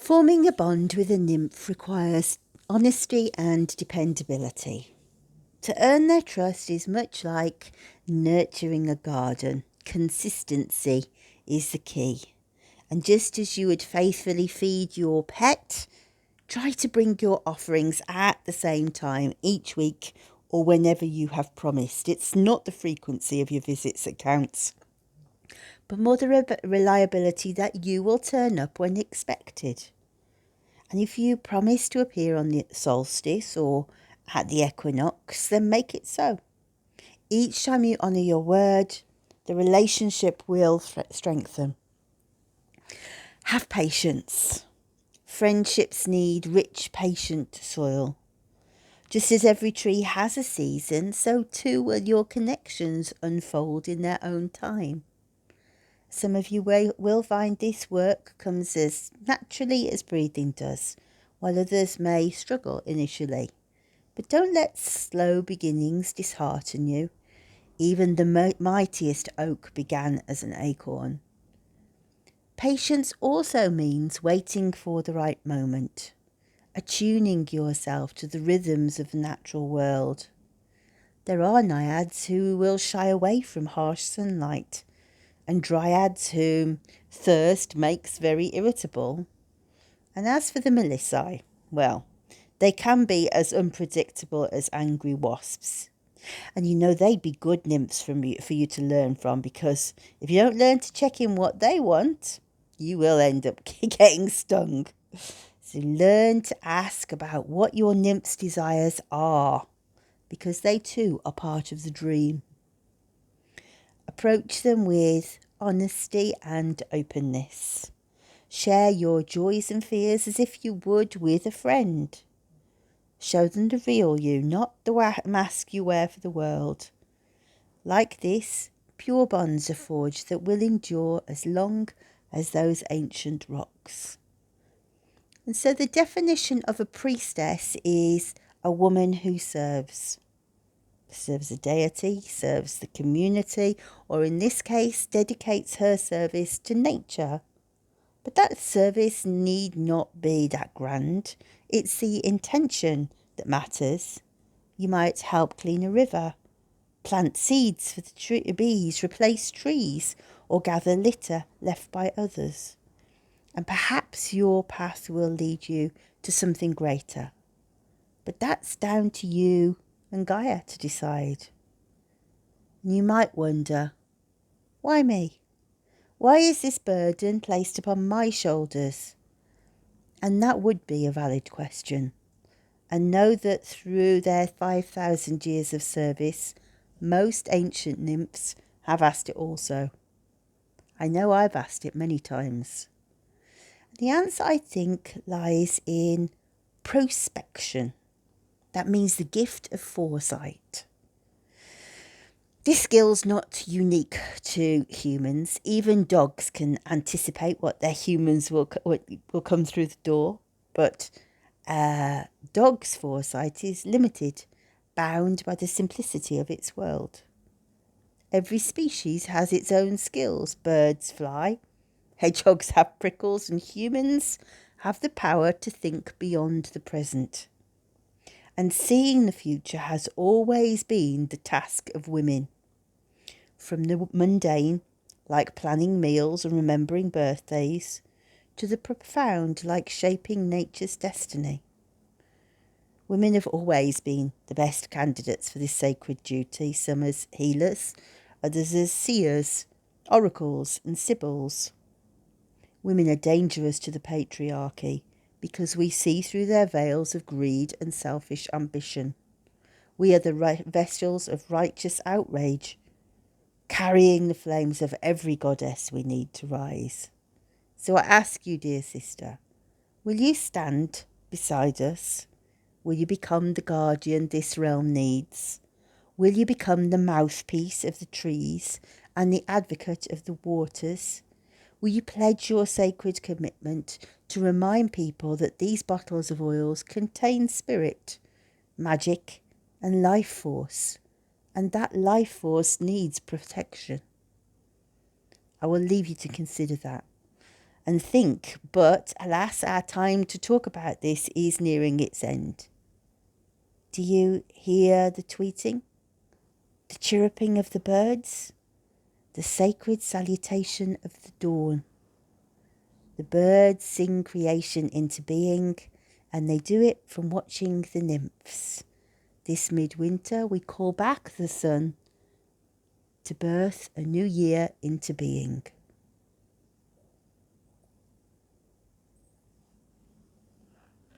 Forming a bond with a nymph requires honesty and dependability. To earn their trust is much like nurturing a garden. Consistency is the key. And just as you would faithfully feed your pet, try to bring your offerings at the same time each week or whenever you have promised. It's not the frequency of your visits that counts, but more the reliability that you will turn up when expected. And if you promise to appear on the solstice or at the equinox, then make it so. Each time you honour your word, the relationship will strengthen. Have patience. Friendships need rich, patient soil. Just as every tree has a season, so too will your connections unfold in their own time. Some of you will find this work comes as naturally as breathing does, while others may struggle initially. But don't let slow beginnings dishearten you. Even the mightiest oak began as an acorn. Patience also means waiting for the right moment, attuning yourself to the rhythms of the natural world. There are naiads who will shy away from harsh sunlight, and dryads whom thirst makes very irritable. And as for the melissae, well, they can be as unpredictable as angry wasps. And they'd be good nymphs for you to learn from, because if you don't learn to check in what they want, you will end up getting stung. So learn to ask about what your nymph's desires are, because they too are part of the dream. Approach them with honesty and openness. Share your joys and fears as if you would with a friend. Show them the real you, not the mask you wear for the world. Like this, pure bonds are forged that will endure as long as those ancient rocks. And so the definition of a priestess is a woman who serves a deity, serves the community, or in this case, dedicates her service to nature. But that service need not be that grand. It's the intention that matters. You might help clean a river, plant seeds for the bees, replace trees, or gather litter left by others. And perhaps your path will lead you to something greater. But that's down to you and Gaia to decide. And you might wonder, why me? Why is this burden placed upon my shoulders? And that would be a valid question. And know that through their 5,000 years of service, most ancient nymphs have asked it also. I know I've asked it many times. The answer, I think, lies in prospection. That means the gift of foresight. This skill's not unique to humans. Even dogs can anticipate what their humans will come through the door. But dog's foresight is limited, bound by the simplicity of its world. Every species has its own skills. Birds fly, hedgehogs have prickles, and humans have the power to think beyond the present. And seeing the future has always been the task of women. From the mundane, like planning meals and remembering birthdays, to the profound, like shaping nature's destiny. Women have always been the best candidates for this sacred duty, some as healers, others as seers, oracles and sibyls. Women are dangerous to the patriarchy because we see through their veils of greed and selfish ambition. We are the vessels of righteous outrage, carrying the flames of every goddess we need to rise. So I ask you, dear sister, will you stand beside us? Will you become the guardian this realm needs? Will you become the mouthpiece of the trees and the advocate of the waters? Will you pledge your sacred commitment to remind people that these bottles of oils contain spirit, magic, and life force, and that life force needs protection? I will leave you to consider that. and think, but alas, our time to talk about this is nearing its end. Do you hear the tweeting? The chirruping of the birds? The sacred salutation of the dawn? The birds sing creation into being, and they do it from watching the nymphs. This midwinter we call back the sun to birth a new year into being.